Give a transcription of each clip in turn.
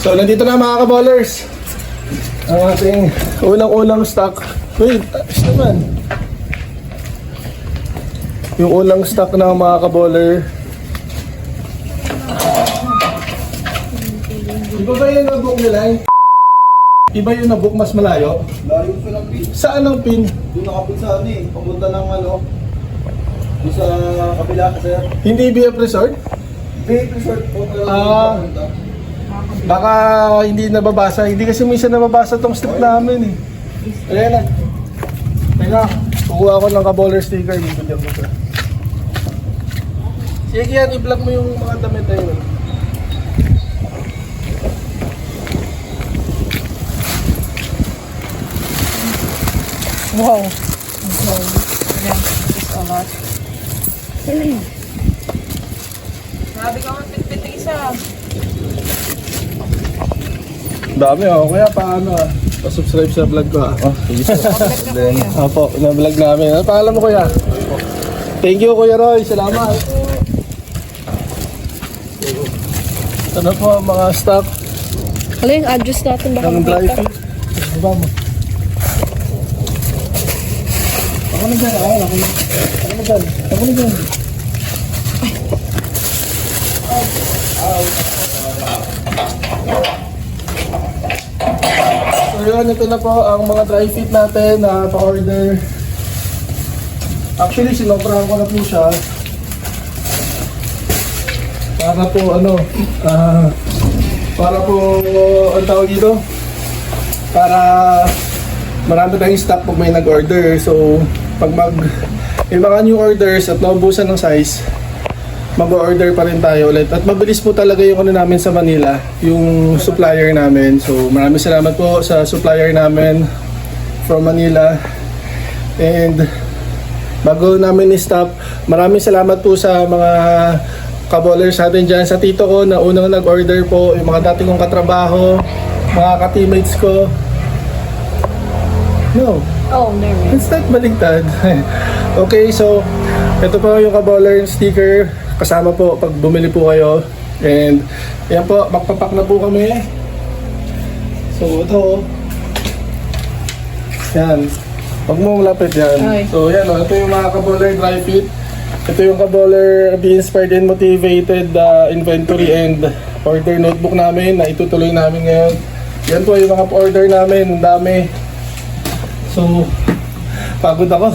So, nandito na mga kaballers. Ang ating ulang-ulang stock. Wait, ayos naman. Yung ulang stock ng mga kaballer. Iba ba yung nabook nila? Iba yung nabook mas malayo? Layo ko lang pin. Saan ang pin? Doon nakapit sa ano eh. Papunta ng ano. Doon sa kabila ka sir. Hindi BF Resort? Big resort po. Ah. Baka hindi nababasa. Hindi kasi minsan nababasa tong strip namin eh. Ayan na. Teka, kukuha ko ng kaballer sticker. Dito dyan ko sa. Sige yan, i-vlog mo yung mga damit na yun. Wow. Wow. Ayan, it's a lot. Sabi ko, pitpit isa. Dami oh, kaya paano pa-subscribe sa vlog ko ah. Oh, sige po. Then, opo, na-vlog namin. Ano pangalan mo kuya? Thank you Kuya Roy, salamat. Ano po mga stock Ano yung address natin? Baka ng dry makita. fit? Ano ba mo? Ako na dyan, ako na dyan. Ako na dyan. So yun, ito na po ang mga dry fit natin na pa-order. Actually, sinobrahan ko na po siya. Para po para po, ang tawag dito? Para marami tayong stock pag may nag-order. So, pag may mga new orders at naubusan ng size, mag-order pa rin tayo ulit. At mabilis po talaga yung ano namin sa Manila, yung supplier namin. So, maraming salamat po sa supplier namin from Manila. And bago namin i-stop, maraming salamat po sa mga kaballers natin dyan. Sa tito ko na unang nag-order po, yung mga dati kong katrabaho, mga ka-teammates ko. No. Oh, there we Let's start baliktad. Okay, so ito po yung kaballer sticker. Kasama po pag bumili po kayo. And yan po, magpapak na po kami. So ito. Yan. Huwag mo malapit yan. Ay. So yan o, ito yung mga kaballer dry fit. Ito yung kaballer Be Inspired and Motivated inventory and order notebook namin na itutuloy namin ngayon. Yan po yung mga order namin. Ang dami. So, pagod ako.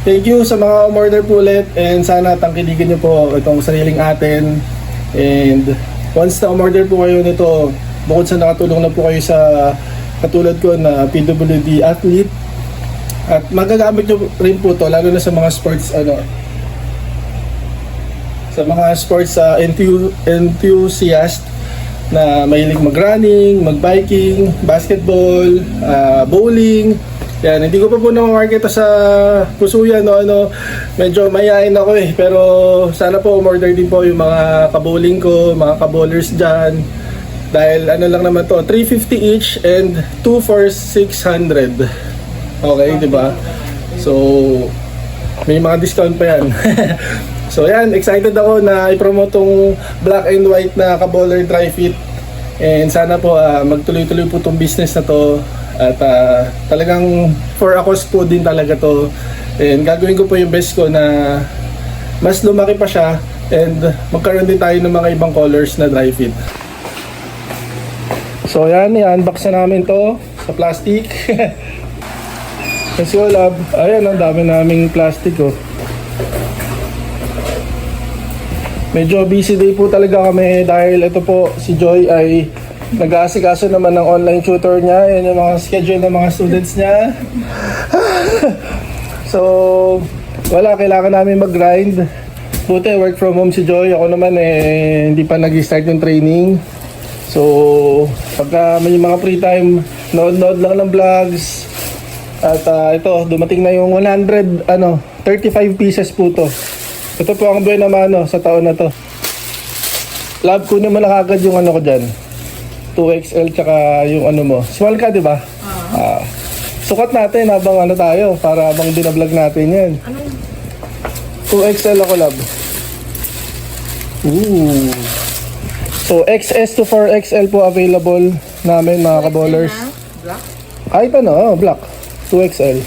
Thank you sa mga umorder po ulit and sana tangkilikin niyo po itong sariling atin. And once na umorder po kayo nito, bukod sa nakatulong na po kayo sa katulad ko na PWD athlete, at magagamit nyo rin po to lalo na sa mga sports sa mga sports enthusiast na mahilig mag-running, mag-biking, basketball, bowling. Yan, hindi ko pa po na-market sa Pusuyan medyo mayayain ako pero sana po umorder din po yung mga ka-bowling ko, mga ka-bowlers dyan. Dahil ano lang naman to, 350 each and 2 for 600. Okay, di ba? So, may mga discount pa yan. So, yan, excited ako na i-promote tong black and white na kaballer dry fit. And sana po magtuloy-tuloy po tong business na to. At talagang for a cause po din talaga to. And gagawin ko po yung best ko na mas lumaki pa siya. And magkaroon din tayo ng mga ibang colors na dry fit. So, yan, i-unbox na namin to sa plastic. Let's go, love. Ayan, ang dami naming plastic, oh. Medyo busy day po talaga kami dahil ito po, si Joy ay nag-aasikaso naman ng online tutor niya. Yan yung mga schedule ng mga students niya. So, wala, kailangan namin mag-grind. Buti, work from home si Joy. Ako naman, hindi pa nag-start yung training. So, pagka may mga free time, nood-nood lang ng vlogs. At ito, dumating na yung 35 pieces po to. Ito po ang buwan naman sa taon na to. Love, kunin mo na kagad yung ko dyan. 2XL tsaka yung mo. Small ka, di ba? Sukat natin habang tayo para habang binablog natin yan. 2XL ako, love. Ooh. So, XS to 4XL po available namin mga kaballers. Black? Kahit ano, black. 2XL.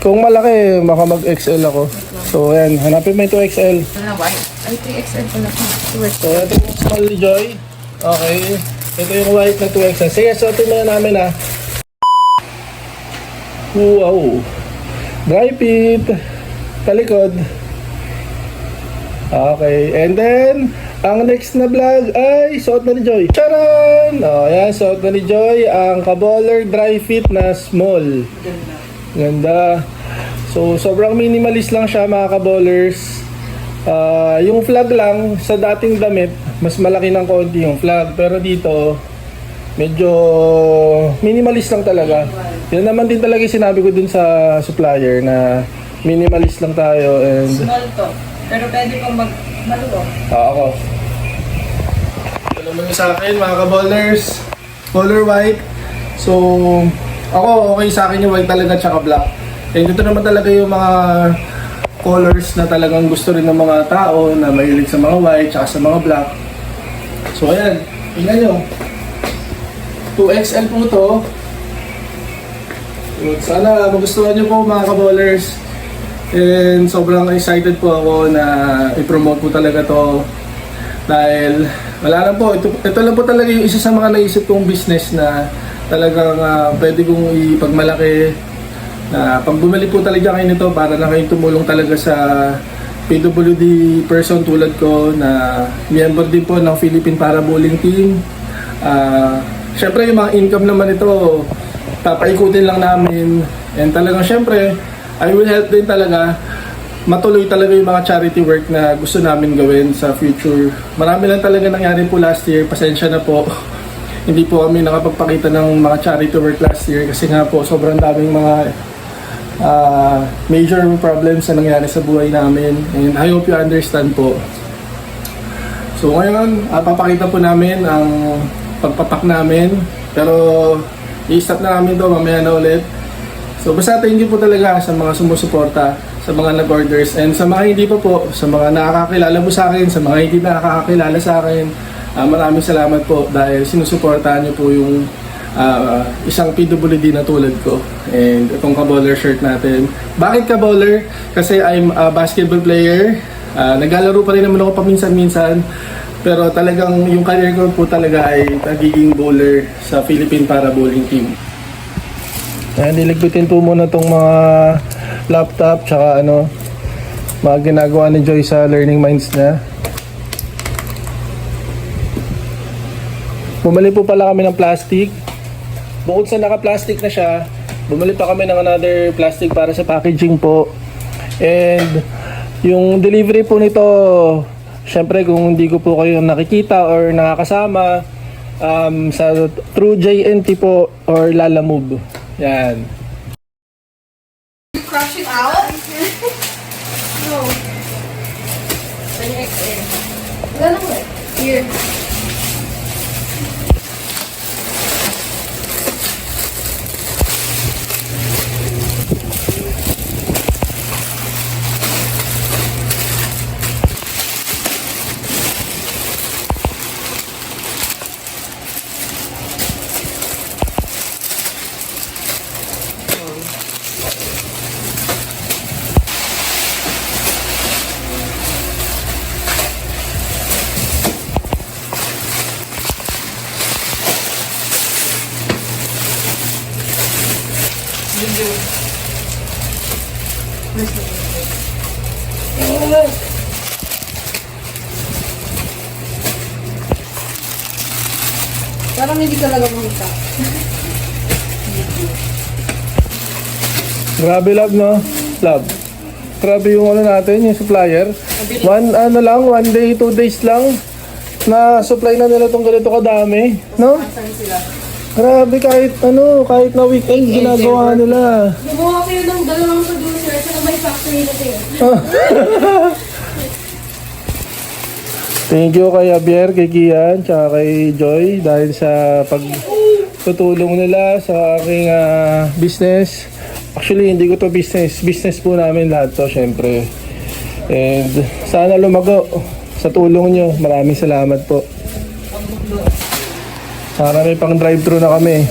Kung malaki, baka mag-XL ako. So, ayan. Hanapin mo yung 2XL. Ano, white? Ay, 3XL pala. So, ito yung small ni Joy. Okay. Ito yung white na 2XL. Sige, suotin muna namin ha. Wow. Dry fit. Talikod. Okay. And then, ang next na vlog ay suot na ni Joy. Charan! O, ayan. Suot na ni Joy ang Kaballer Dry Fit na small. Ganda. So, sobrang minimalist lang siya mga kaballers. Yung flag lang, sa dating damit, mas malaki ng konti yung flag. Pero dito, medyo minimalist lang talaga. Yan naman din talaga yung sinabi ko dun sa supplier na minimalist lang tayo. And Small to. Pero pwede kong maluwag. ako. Ito naman yung sa akin mga kaballers. Color white. So, ako okay sa akin yung white talaga tsaka black. And dito naman talaga yung mga colors na talagang gusto rin ng mga tao na mahilig sa mga white tsaka sa mga black. So ayan, tingnan nyo. 2XL po to. Sana magustuhan nyo po mga kaballers. And sobrang excited po ako na i-promote po talaga to. Dahil wala lang po, ito lang po talaga yung isa sa mga naisip kong business na talagang pwede kong ipagmalaki. Na pag bumalik po talaga kayo nito para na kayo tumulong talaga sa PWD person tulad ko na member din po ng Philippine Para Bowling Team. Syempre yung mga income naman ito papaikutin lang namin, and talagang syempre I will help din talaga matuloy talaga yung mga charity work na gusto namin gawin sa future. Marami lang talaga nangyari po last year, pasensya na po. Hindi po kami nakapagpakita ng mga charity work last year kasi nga po sobrang daming mga major problems na nangyari sa buhay namin, and I hope you understand po. So ngayon, papakita po namin ang pagpapak namin, pero i-stop na namin to mamaya na ulit. So basta thank you po talaga sa mga sumusuporta, sa mga nag-orders, and sa mga hindi pa po, sa mga nakakakilala po sa akin, sa mga hindi nakakakilala sa akin, maraming salamat po dahil sinusuportahan niyo po yung isang PWD na tulad ko. And itong Kaballer shirt natin. Bakit Kaballer? Kasi I'm a basketball player. Naglalaro pa rin naman ako paminsan-minsan. Pero talagang yung career ko po talaga ay nagiging bowler sa Philippine Para Bowling Team. Ayan, niligpitin po muna itong mga laptop tsaka mga ginagawa ni Joy sa Learning Minds niya. Bumili po pala kami ng plastic. Bukod sa naka-plastic na siya, bumili pa kami ng another plastic para sa packaging po. And yung delivery po nito, syempre kung hindi ko po kayo nakikita or nakakasama, sa through JNT po or Lala Move. Yan. Crush it out? No. Wala lang eh. Here. Parang hindi talaga makita. Grabe love, no? Love. Grabe yung natin, yung supplier. One day, 2 days lang na supply na nila tong ganito kadami, no? Grabe, kahit na weekend ginagawa nila. Gumawa kayo ng dalawang producer sa may factory na kayo. Thank you kay Javier, kay Kian, tsaka kay Joy dahil sa pagtutulong nila sa aking business. Actually, hindi ko to business. Business po namin lahat to, syempre. And sana lumago. sa tulong nyo. Maraming salamat po. Sana may pang drive-thru na kami.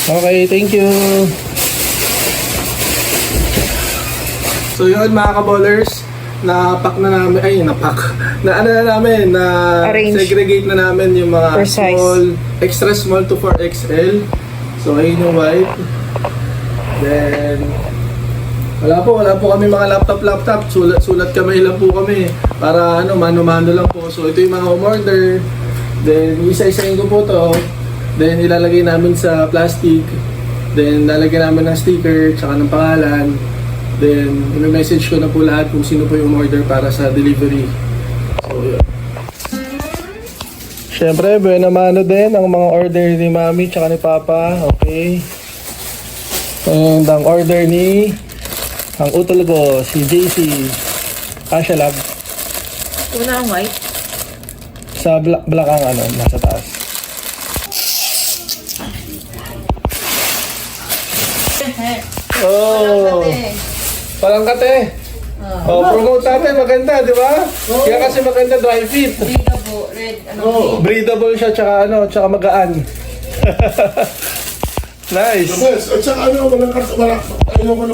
Okay, thank you. So yun mga kaballers, na-pack na namin, na ano na namin, na Arrange. segregate na namin yung mga Per size. small, extra small to 4XL. So ayun yung white. Then, wala po kami mga laptop, sulat kamay lang po kami. Para mano-mano lang po. So ito yung mga umorder. Then, isa-isahin ko po to. Then, ilalagay namin sa plastic. Then, lalagyan namin ng sticker, tsaka ng pangalan. Then, i-message ko na po lahat kung sino po yung order para sa delivery. So, yun. Siyempre, buena mano din ang mga order ni Mami tsaka ni Papa. Okay. And ang order ni ang utol ko, si JC. Asha Lab. Una ang white. Sa black ang nasa taas. Oh! Parang kate. Oh, promote natin, maganda, di ba? Kaya kasi maganda dry fit. Breathable, red, Breathable siya, tsaka magaan. Nice. Yes, at saka ayaw ko na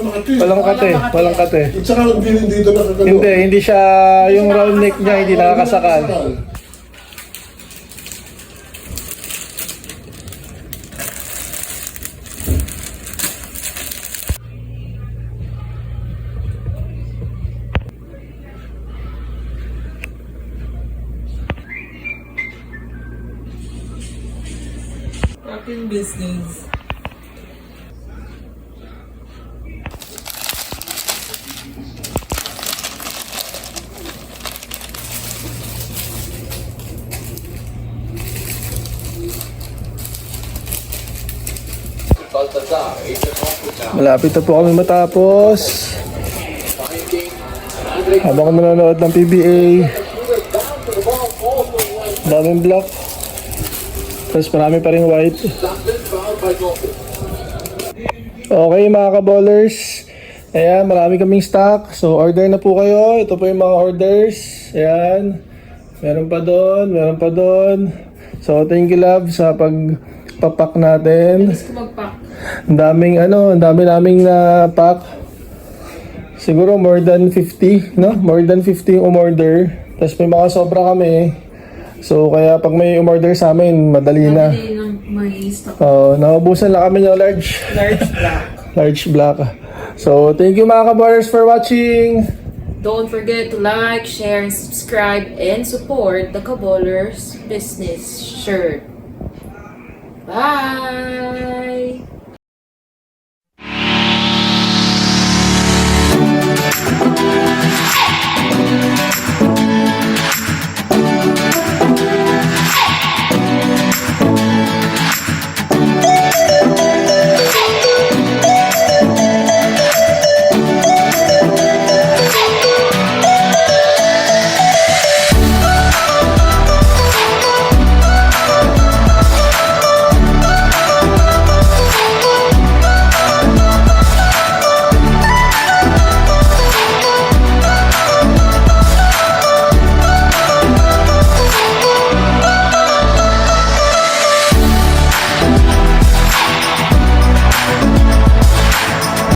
makati. Walang kate. At saka hindi dito nakagano. Hindi siya, yung round neck niya, hindi nakakasakal. Fucking business. Malapit na po kami matapos. Habang nanonood ng PBA. Daming black. Tapos marami pa rin white. Okay mga kaballers. Ayan, marami kaming stock. So order na po kayo. Ito po yung mga orders. Ayan. Meron pa doon. So thank you love sa pagpapak natin. Mag-pack. Ang dami naming na pack. Siguro more than 50, no? More than 50 yung umorder. Tapos may mga sobra kami. So kaya pag may umorder sa amin, madali na. May stock. Naubusan lang kami ng large Black. large black. So thank you mga kabars for watching. Don't forget to like, share, and subscribe, and support the Kaballers Business Shirt. Bye!